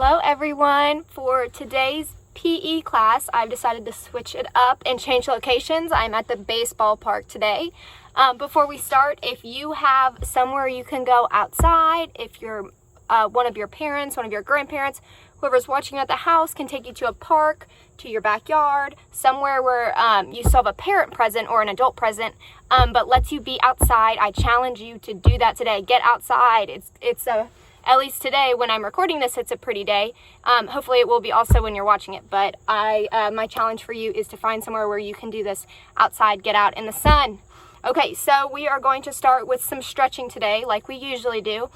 Hello everyone. For today's PE class, I've decided to switch it up and change locations. I'm at the baseball park today. Before we start, if you have somewhere you can go outside, if you're one of your parents, one of your grandparents, whoever's watching at the house can take you to a park, to your backyard, somewhere where you still have a parent present or an adult present, but lets you be outside, I challenge you to do that today. Get outside. At least today, when I'm recording this, it's a pretty day. Hopefully it will be also when you're watching it, but my challenge for you is to find somewhere where you can do this outside, get out in the sun. Okay, so we are going to start with some stretching today, like we usually do.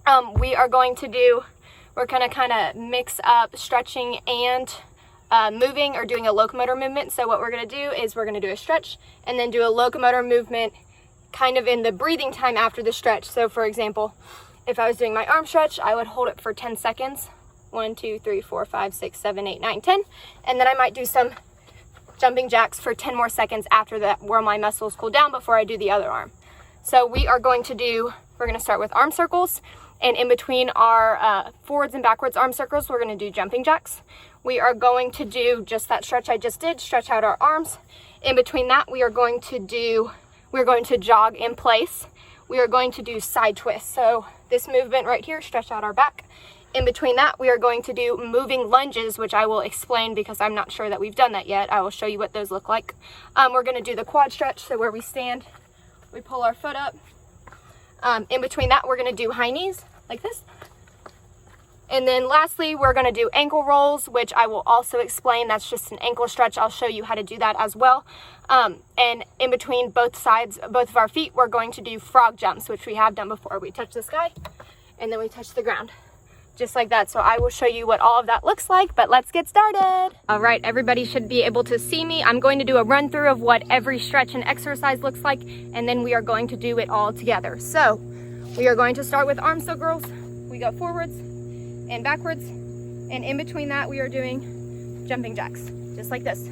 We're going to kind of mix up stretching and moving or doing a locomotor movement. So what we're going to do is we're going to do a stretch and then do a locomotor movement kind of in the breathing time after the stretch. So for example, if I was doing my arm stretch, I would hold it for 10 seconds. 1, 2, 3, 4, 5, 6, 7, 8, 9, 10. And then I might do some jumping jacks for 10 more seconds after that, where my muscles cool down before I do the other arm. So we're going to start with arm circles. And in between our forwards and backwards arm circles, we're going to do jumping jacks. We are going to do just that stretch I just did, stretch out our arms. In between that, we're going to jog in place. We are going to do side twists. So this movement right here, stretch out our back. In between that, we are going to do moving lunges, which I will explain because I'm not sure that we've done that yet. I will show you what those look like. We're going to do the quad stretch, so where we stand, we pull our foot up. In between that, we're going to do high knees like this. And then lastly, we're going to do ankle rolls, which I will also explain. That's just an ankle stretch. I'll show you how to do that as well. And in between both of our feet, we're going to do frog jumps, which we have done before. We touch the sky and then we touch the ground, just like that. So I will show you what all of that looks like, but let's get started. All right, everybody should be able to see me. I'm going to do a run through of what every stretch and exercise looks like, and then we are going to do it all together. So we are going to start with arm circles. We go forwards and backwards, and in between that we are doing jumping jacks, just like this.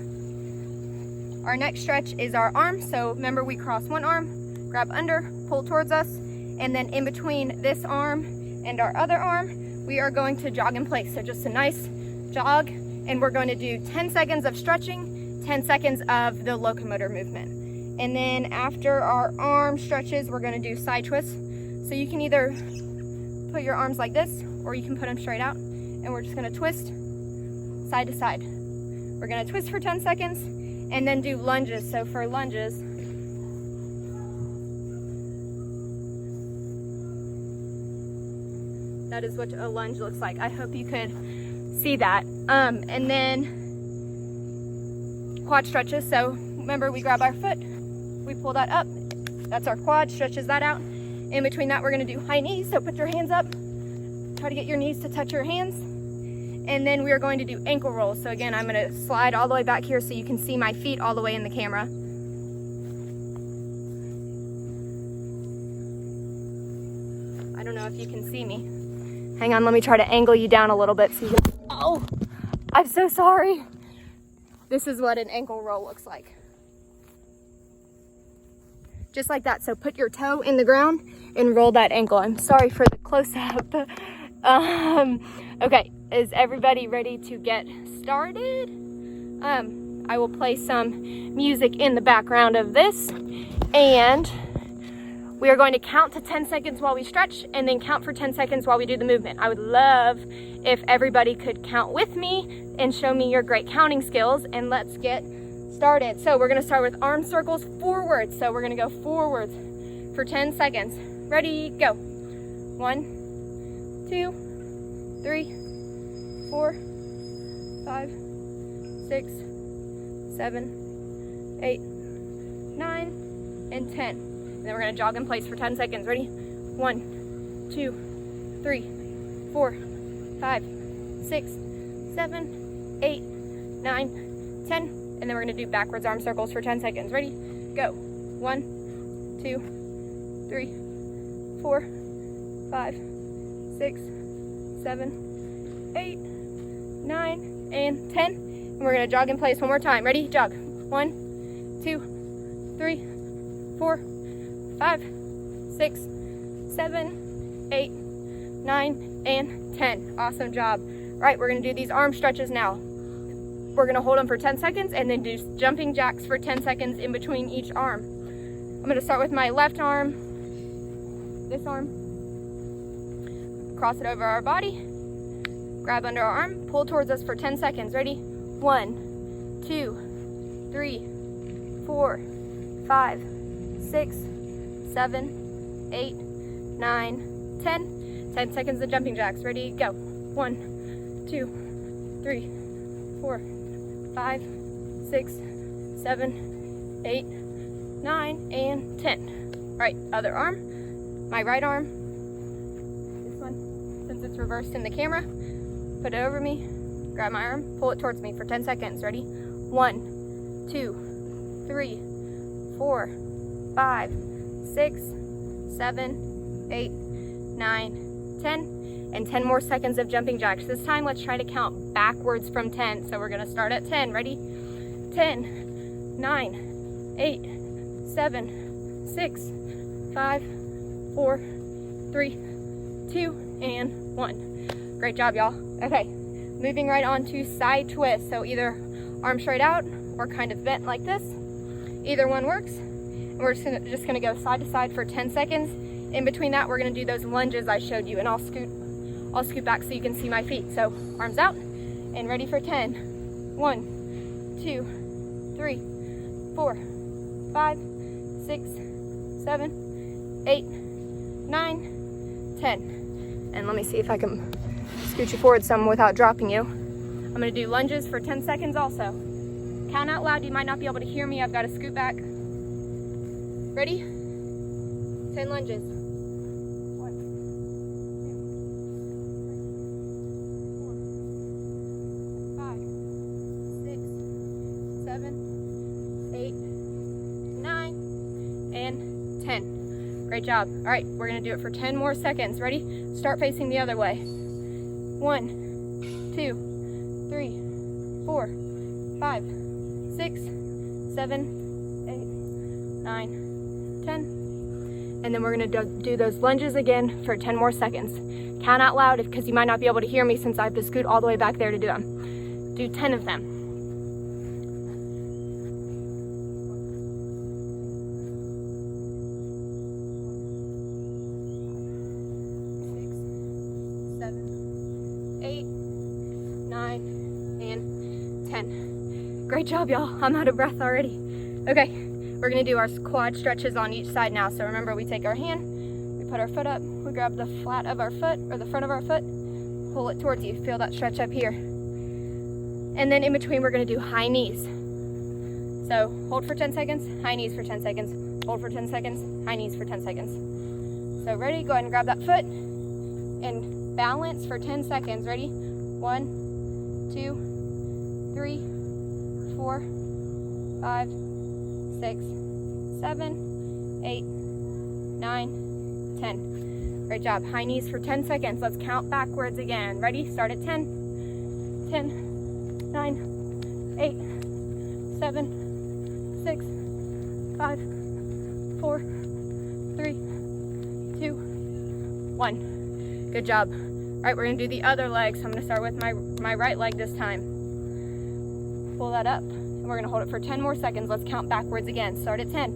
Our next stretch is our arm. So remember, we cross one arm, grab under, pull towards us, and then in between this arm and our other arm, we are going to jog in place. So just a nice jog, and we're going to do 10 seconds of stretching, 10 seconds of the locomotor movement. And then after our arm stretches, we're going to do side twists. So you can either put your arms like this, or you can put them straight out, and we're just going to twist side to side. We're going to twist for 10 seconds and then do lunges. So for lunges, that is what a lunge looks like. I hope you could see that. And then quad stretches. So remember, we grab our foot, we pull that up, that's our quad, stretches that out. In between that, we're going to do high knees. So put your hands up, try to get your knees to touch your hands. And then we are going to do ankle rolls. So again, I'm going to slide all the way back here so you can see my feet all the way in the camera. I don't know if you can see me. Hang on, let me try to angle you down a little bit so you can... Oh, I'm so sorry. This is what an ankle roll looks like. Just like that. So put your toe in the ground and roll that ankle. I'm sorry for the close-up. Okay, is everybody ready to get started? I will play some music in the background of this, and we are going to count to 10 seconds while we stretch, and then count for 10 seconds while we do the movement. I would love if everybody could count with me and show me your great counting skills, and let's get started. So we're going to start with arm circles forward. So we're going to go forwards for 10 seconds. Ready, go. 1, 2, 3, 4, 5, 6, 7, 8, 9, and 10. And then we're going to jog in place for 10 seconds. Ready? 1, 2, 3, 4, 5, 6, 7, 8, 9, 10. And then we're going to do backwards arm circles for 10 seconds. Ready? Go. 1, 2, 3, 4, 5, 6, 7, 8, 9, and 10. And we're going to jog in place one more time. Ready? Jog. 1, 2, 3, 4, 5, 6, 7, 8, 9, and 10. Awesome job. All right, we're gonna do these arm stretches now. We're gonna hold them for 10 seconds and then do jumping jacks for 10 seconds in between each arm. I'm gonna start with my left arm, this arm, cross it over our body, grab under our arm, pull towards us for 10 seconds. Ready? 1, 2, 3, 4, 5, 6, 7, 8, 9, 10. 10 seconds of jumping jacks. Ready? Go. 1, 2, 3, 4, 5, 6, 7, 8, 9, and 10. All right, other arm, my right arm, this one, since it's reversed in the camera, put it over me, grab my arm, pull it towards me for 10 seconds. Ready? 1, 2, 3, 4, 5, 6, 7, 8, 9, 10. And 10 more seconds of jumping jacks. This time, let's try to count backwards from 10. So we're gonna start at 10. Ready? 10, 9, 8, 7, 6, 5, 4, 3, 2, and 1. Great job, y'all. Okay, moving right on to side twist. So either arm straight out or kind of bent like this. Either one works. And we're just gonna go side to side for 10 seconds. In between that, we're gonna do those lunges I showed you, and I'll scoot back so you can see my feet. So arms out and ready for 10. 1, 2, 3, 4, 5, 6, 7, 8, 9, 10. And let me see if I can scoot you forward some without dropping you. I'm gonna do lunges for 10 seconds also. Count out loud, you might not be able to hear me. I've got to scoot back. Ready? 10 lunges. 1, 2, 3, 4, 5, 6, 7, 8, 9, and 10. Great job. All right, we're gonna do it for 10 more seconds. Ready? Start facing the other way. 1, 2, 3, 4, 5, 6, 7, 8, 9, 10. And then we're gonna do those lunges again for 10 more seconds. Count out loud because you might not be able to hear me since I have to scoot all the way back there to do them. Do 10 of them. 6, 7, 8, 9, and 10. Great job, y'all. I'm out of breath already. Okay. We're gonna do our quad stretches on each side now. So remember, we take our hand, we put our foot up, we grab the flat of our foot or the front of our foot, pull it towards you. Feel that stretch up here. And then in between, we're gonna do high knees. So hold for 10 seconds, high knees for 10 seconds, hold for 10 seconds, high knees for 10 seconds. So ready? Go ahead and grab that foot and balance for 10 seconds. Ready? 1, 2, 3, 4, 5, 6, 7, 8, 9, 10. Great job. High knees for 10 seconds. Let's count backwards again. Ready? Start at 10. 10, 9, 8, 7, 6, 5, 4, 3, 2, 1. Good job. All right, we're gonna do the other leg. So I'm gonna start with my right leg this time. Pull that up. We're gonna hold it for 10 more seconds. Let's count backwards again. Start at 10.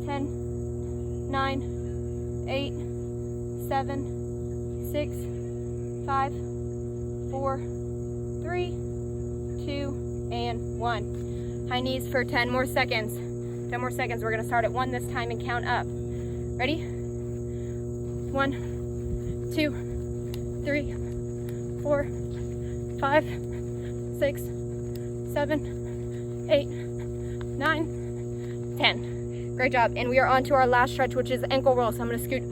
10, 9, 8, 7, 6, 5, 4, 3, 2, and 1. High knees for 10 more seconds. 10 more seconds. We're gonna start at 1 this time and count up. Ready? 1, 2, 3, 4, 5, 6, 7, 8, 9, 10. Great job. And we are on to our last stretch, which is ankle roll. So I'm gonna scoot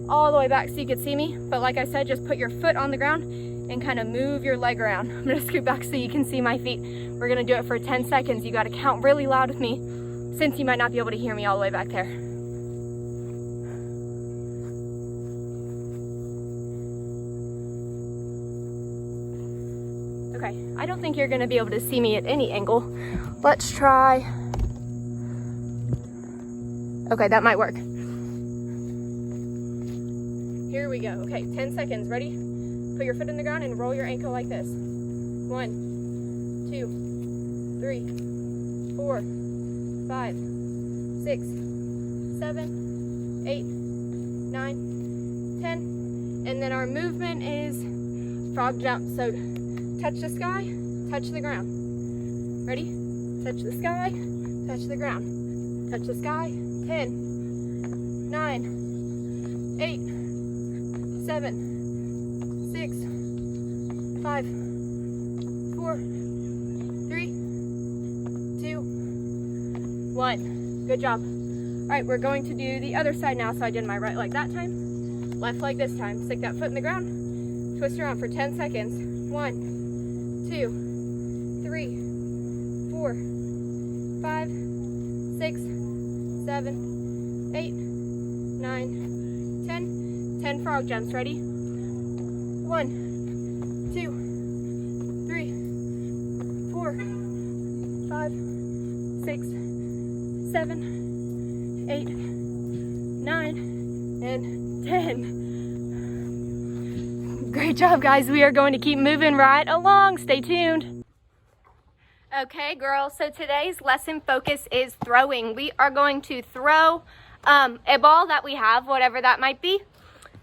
all the way back so you can see me. But like I said, just put your foot on the ground and kind of move your leg around. I'm gonna scoot back so you can see my feet. We're gonna do it for 10 seconds. You gotta count really loud with me since you might not be able to hear me all the way back there. Okay, I don't think you're gonna be able to see me at any angle. Let's try. Okay, that might work. Here we go. Okay, 10 seconds. Ready? Put your foot in the ground and roll your ankle like this. 1, 2, 3, 4, 5, 6, 7, 8, 9, 10. And then our movement is frog jump. So touch the sky, touch the ground. Ready? Touch the sky, touch the ground. Touch the sky. 10, 9, 8, 7, 6, 5, 4, 3, 2, 1. Good job. All right, we're going to do the other side now. So I did my right leg that time, left leg this time. Stick that foot in the ground, twist around for 10 seconds. 1, 2, 3, 4, 5, 6, 7, 8, 9, 10. 10 frog jumps. Ready? 1, 2, 3, 4, 5, 6, 7, 8, 9, and 10. Great job, guys. We are going to keep moving right along. Stay tuned. Okay, girls, so today's lesson focus is throwing. We are going to throw a ball that we have, whatever that might be.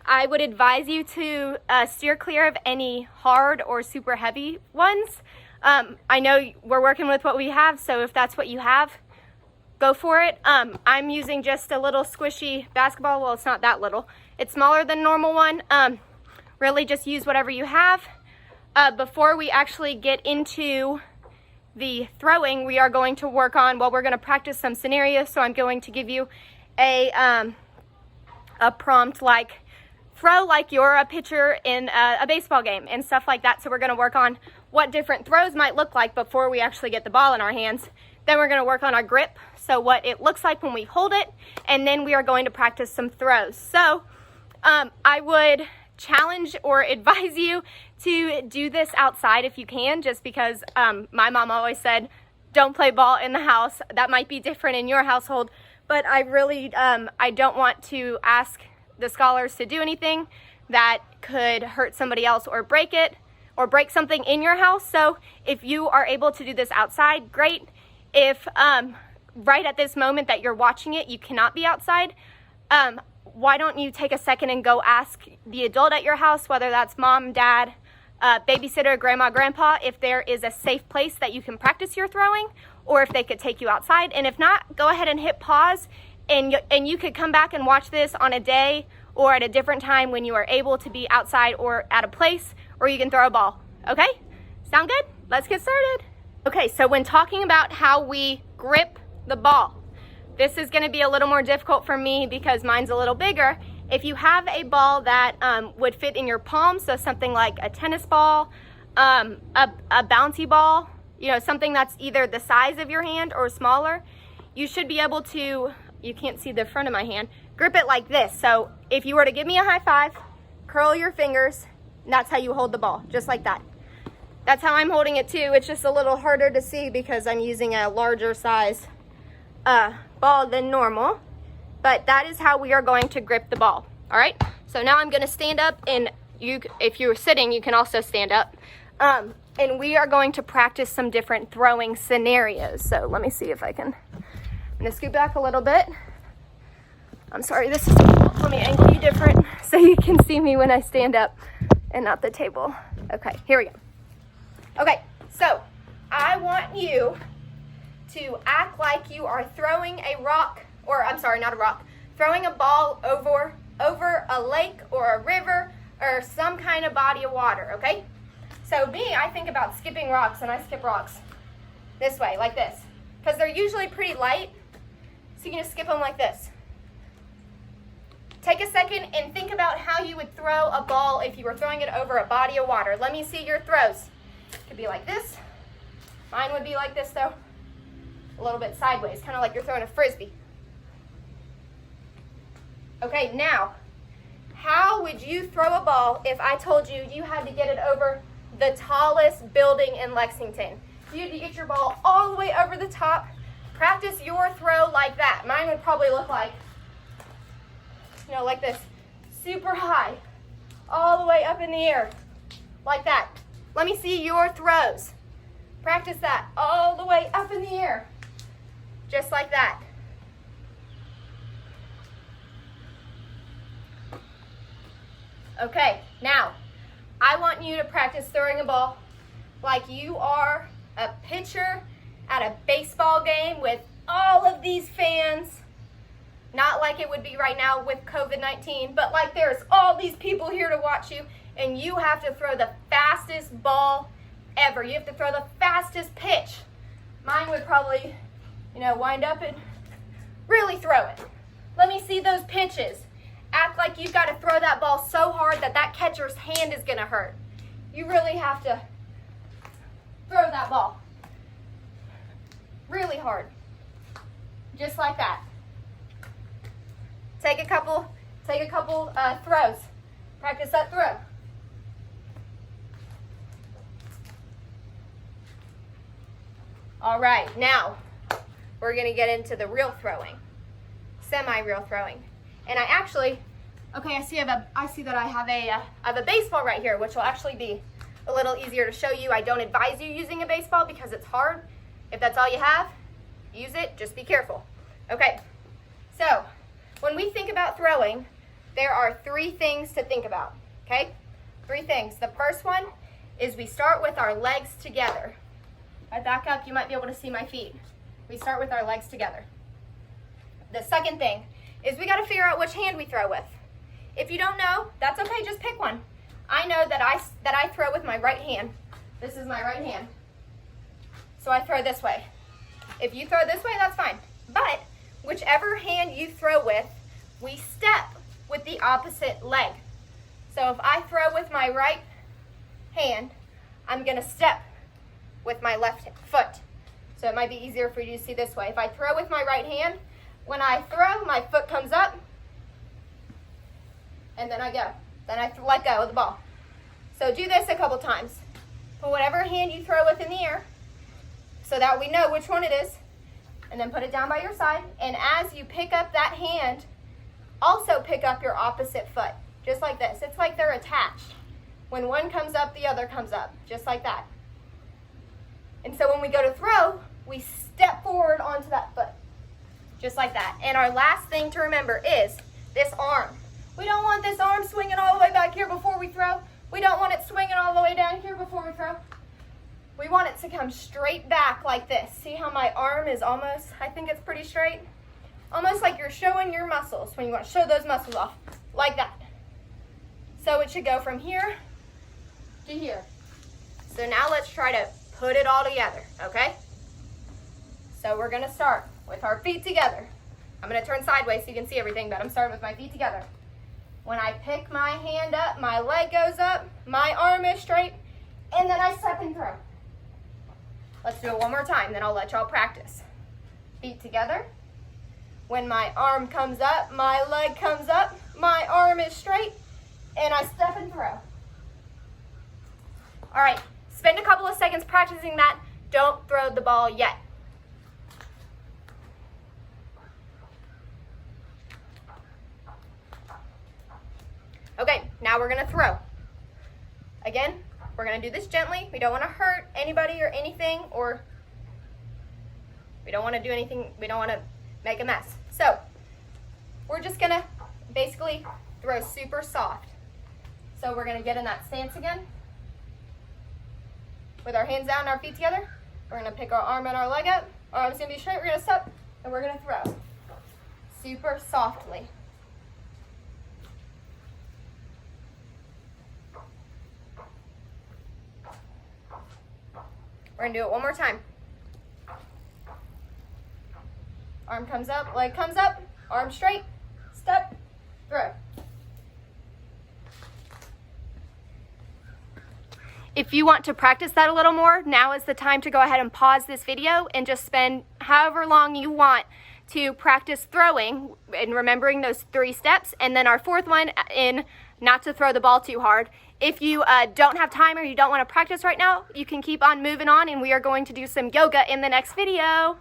I would advise you to steer clear of any hard or super heavy ones. I know we're working with what we have, so if that's what you have, go for it. I'm using just a little squishy basketball. Well, it's not that little. It's smaller than normal one. Really just use whatever you have. Before we actually get into the throwing, we are going to work on, well, we're going to practice some scenarios. So I'm going to give you a prompt like throw like you're a pitcher in a baseball game and stuff like that. So we're going to work on what different throws might look like before we actually get the ball in our hands. Then we're going to work on our grip, so what it looks like when we hold it, and then we are going to practice some throws. So I would challenge or advise you to do this outside if you can, just because my mom always said, don't play ball in the house. That might be different in your household, but I really, I don't want to ask the scholars to do anything that could hurt somebody else or break it, or break something in your house. So if you are able to do this outside, great. If right at this moment that you're watching it, you cannot be outside, why don't you take a second and go ask the adult at your house, whether that's mom, dad, babysitter, grandma, grandpa, if there is a safe place that you can practice your throwing, or if they could take you outside. And if not, go ahead and hit pause, and you could come back and watch this on a day or at a different time when you are able to be outside or at a place where you can throw a ball. Okay? Sound good? Let's get started. Okay, so when talking about how we grip the ball, this is going to be a little more difficult for me because mine's a little bigger. If you have a ball that would fit in your palm, so something like a tennis ball, a bouncy ball, you know, something that's either the size of your hand or smaller, you should be able to, you can't see the front of my hand, grip it like this. So if you were to give me a high five, curl your fingers, and that's how you hold the ball, just like that. That's how I'm holding it too. It's just a little harder to see because I'm using a larger size ball than normal. But that is how we are going to grip the ball. All right. So now I'm going to stand up, and if you're sitting, you can also stand up. And we are going to practice some different throwing scenarios. So let me see if I can. I'm going to scoot back a little bit. I'm sorry, this is, let me angle you different so you can see me when I stand up and not the table. Okay, here we go. Okay, so I want you to act like you are throwing a rock, or I'm sorry, not a rock, throwing a ball over a lake or a river or some kind of body of water, okay? So me, I think about skipping rocks, and I skip rocks this way, like this, because they're usually pretty light, so you can just skip them like this. Take a second and think about how you would throw a ball if you were throwing it over a body of water. Let me see your throws. Could be like this. Mine would be like this though. A little bit sideways, kind of like you're throwing a frisbee. Okay, now, how would you throw a ball if I told you you had to get it over the tallest building in Lexington? You had to get your ball all the way over the top. Practice your throw like that. Mine would probably look like, you know, like this. super high, all the way up in the air, like that. Let me see your throws. Practice that, all the way up in the air, just like that. Okay, now, I want you to practice throwing a ball like you are a pitcher at a baseball game with all of these fans. Not like it would be right now with COVID-19, but like there's all these people here to watch you, and you have to throw the fastest ball ever. You have to throw the fastest pitch. Mine would probably, wind up and really throw it. Let me see those pitches. Act like you've got to throw that ball so hard that that catcher's hand is going to hurt. You really have to throw that ball really hard. Just like that. Take a couple throws. Practice that throw. All right, now we're going to get into the real throwing, semi-real throwing. And I actually, I see that I have a baseball right here, which will actually be a little easier to show you. I don't advise you using a baseball because it's hard. If that's all you have, use it. Just be careful. Okay, so when we think about throwing, there are 3 things to think about, okay? 3 things. The first one is we start with our legs together. If I back up, you might be able to see my feet. We start with our legs together. The second thing is we got to figure out which hand we throw with. If you don't know, that's okay, just pick one. I know that I throw with my right hand. This is my right hand. So I throw this way. If you throw this way, that's fine. But whichever hand you throw with, we step with the opposite leg. So if I throw with my right hand, I'm going to step with my left foot. So it might be easier for you to see this way. If I throw with my right hand, when I throw, my foot comes up, and then I go. Then I let go of the ball. So do this a couple times. Put whatever hand you throw with in the air, so that we know which one it is, and then put it down by your side. And as you pick up that hand, also pick up your opposite foot, just like this. It's like they're attached. When one comes up, the other comes up, just like that. And so when we go to throw, we step forward onto that foot, just like that. And our last thing to remember is this arm. We don't want this arm swinging all the way back here before we throw. We don't want it swinging all the way down here before we throw. We want it to come straight back like this. See how my arm is almost, I think it's pretty straight? Almost like you're showing your muscles when you want to show those muscles off, like that. So it should go from here to here. So now let's try to put it all together, okay? So we're going to start with our feet together. I'm going to turn sideways so you can see everything, but I'm starting with my feet together. When I pick my hand up, my leg goes up, my arm is straight, and then I step and throw. Let's do it one more time, then I'll let y'all practice. Feet together. When my arm comes up, my leg comes up, my arm is straight, and I step and throw. All right, spend a couple of seconds practicing that. Don't throw the ball yet. Okay, now we're gonna throw. Again, we're gonna do this gently. We don't wanna hurt anybody or anything, or we don't wanna do anything, we don't wanna make a mess. So, we're just gonna basically throw super soft. So we're gonna get in that stance again. With our hands down and our feet together. We're gonna pick our arm and our leg up. Our arm's gonna be straight, we're gonna step, and we're gonna throw. Super softly. We're gonna do it one more time. Arm comes up, leg comes up, arm straight, step, throw. If you want to practice that a little more, now is the time to go ahead and pause this video and just spend however long you want to practice throwing and remembering those 3 steps. And then our 4th one in not to throw the ball too hard. If you don't have time or you don't want to practice right now, you can keep on moving on, and we are going to do some yoga in the next video.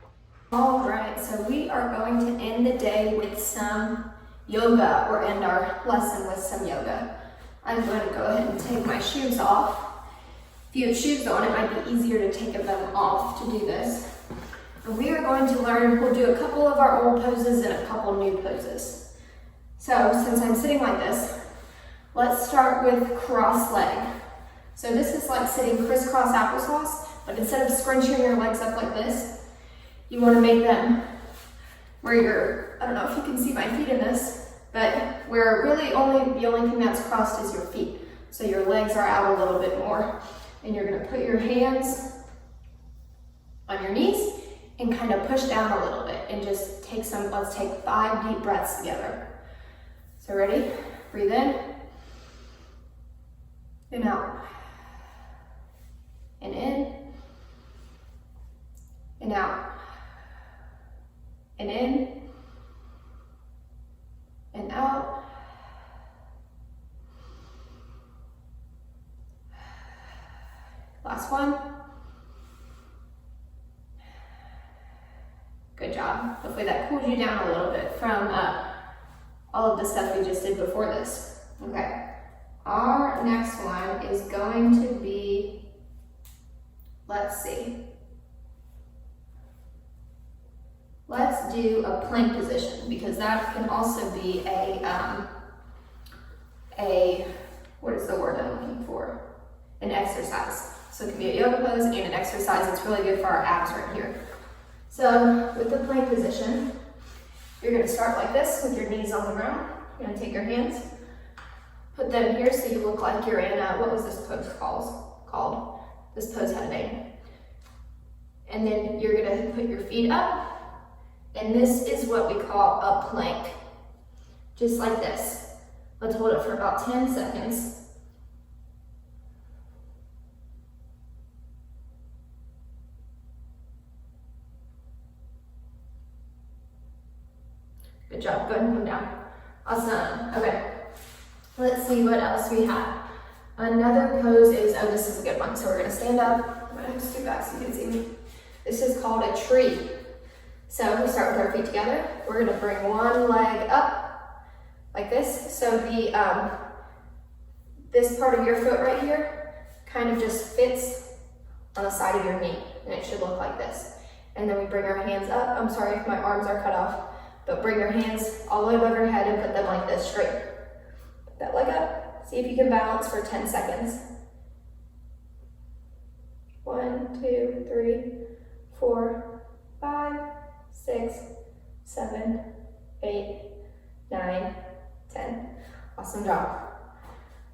All right, so we are going to end the day with some yoga or end our lesson with some yoga. I'm going to go ahead and take my shoes off. If you have shoes on, it might be easier to take them off to do this. And we are going to learn, we'll do a couple of our old poses and a couple new poses. So since I'm sitting like this, let's start with cross leg. So this is like sitting crisscross applesauce, but instead of scrunching your legs up like this, you want to make them where you're, I don't know if you can see my feet in this, but where really the only thing that's crossed is your feet. So your legs are out a little bit more. And you're gonna put your hands on your knees and kind of push down a little bit and just take let's take 5 deep breaths together. So ready? Breathe in and out. And in and out. And in and out. Last one. Good job. Hopefully that cools you down a little bit from all of the stuff we just did before this. Okay. Our next one is going to be, let's see. Let's do a plank position because that can also be what is the word I'm looking for? An exercise. So it can be a yoga pose and an exercise. It's really good for our abs right here. So with the plank position, you're going to start like this with your knees on the ground. You're going to take your hands, put them here so you look like you're in what was this pose called? This pose had a name. And then you're going to put your feet up. And this is what we call a plank. Just like this. Let's hold it for about 10 seconds. Good job, go ahead and come down. Awesome, okay. Let's see what else we have. Another pose is, oh, this is a good one. So we're gonna stand up. I'm gonna scoot back so you can see me. This is called a tree. So we start with our feet together. We're gonna bring one leg up like this. So this part of your foot right here kind of just fits on the side of your knee, and it should look like this. And then we bring our hands up. I'm sorry if my arms are cut off. But bring your hands all the way above your head and put them like this, straight. Put that leg up. See if you can balance for 10 seconds. 1, 2, 3, 4, 5, 6, 7, 8, 9, 10. Awesome job.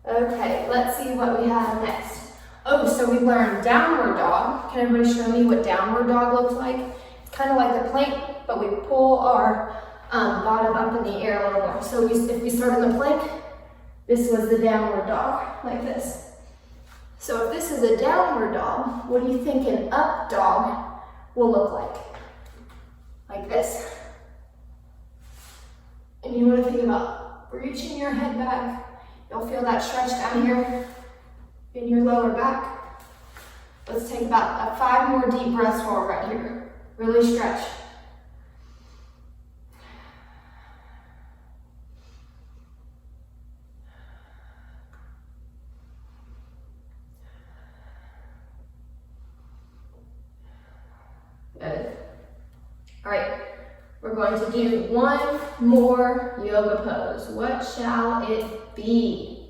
Okay, let's see what we have next. Oh, so we learned downward dog. Can everybody show me what downward dog looks like? It's kind of like the plank, but we pull our bottom up in the air a little more. So if we start in the plank, this was the downward dog, like this. So if this is a downward dog, what do you think an up dog will look like? Like this. And you want to think about reaching your head back. You'll feel that stretch down here in your lower back. Let's take about 5 more deep breaths while we're right here. Really stretch. Good. All right, we're going to do one more yoga pose. What shall it be?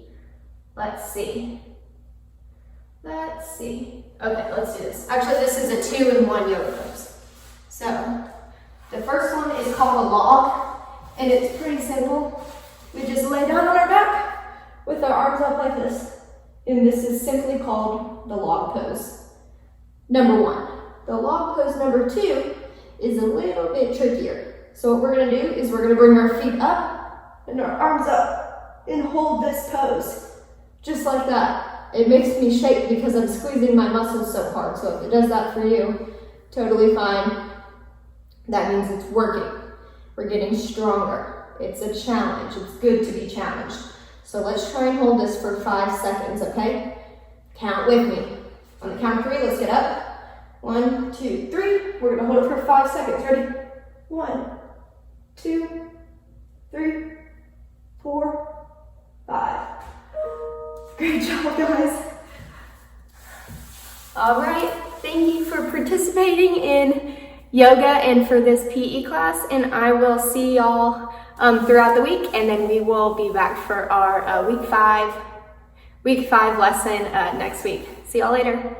Let's see. Okay, let's do this. Actually, this is a 2-in-1 yoga pose. So, the first one is called a log, and it's pretty simple. We just lay down on our back with our arms up like this, and this is simply called the log pose. Number 1. The log pose number 2 is a little bit trickier. So what we're gonna do is we're gonna bring our feet up and our arms up and hold this pose, just like that. It makes me shake because I'm squeezing my muscles so hard. So if it does that for you, totally fine. That means it's working. We're getting stronger. It's a challenge. It's good to be challenged. So let's try and hold this for 5 seconds, okay? Count with me. On the count of 3, let's get up. 1, 2, 3. We're gonna hold it for 5 seconds. Ready? 1, 2, 3, 4, 5. Great job, guys. All right, thank you for participating in yoga and for this PE class, and I will see y'all throughout the week, and then we will be back for our week 5 lesson next week. See y'all later.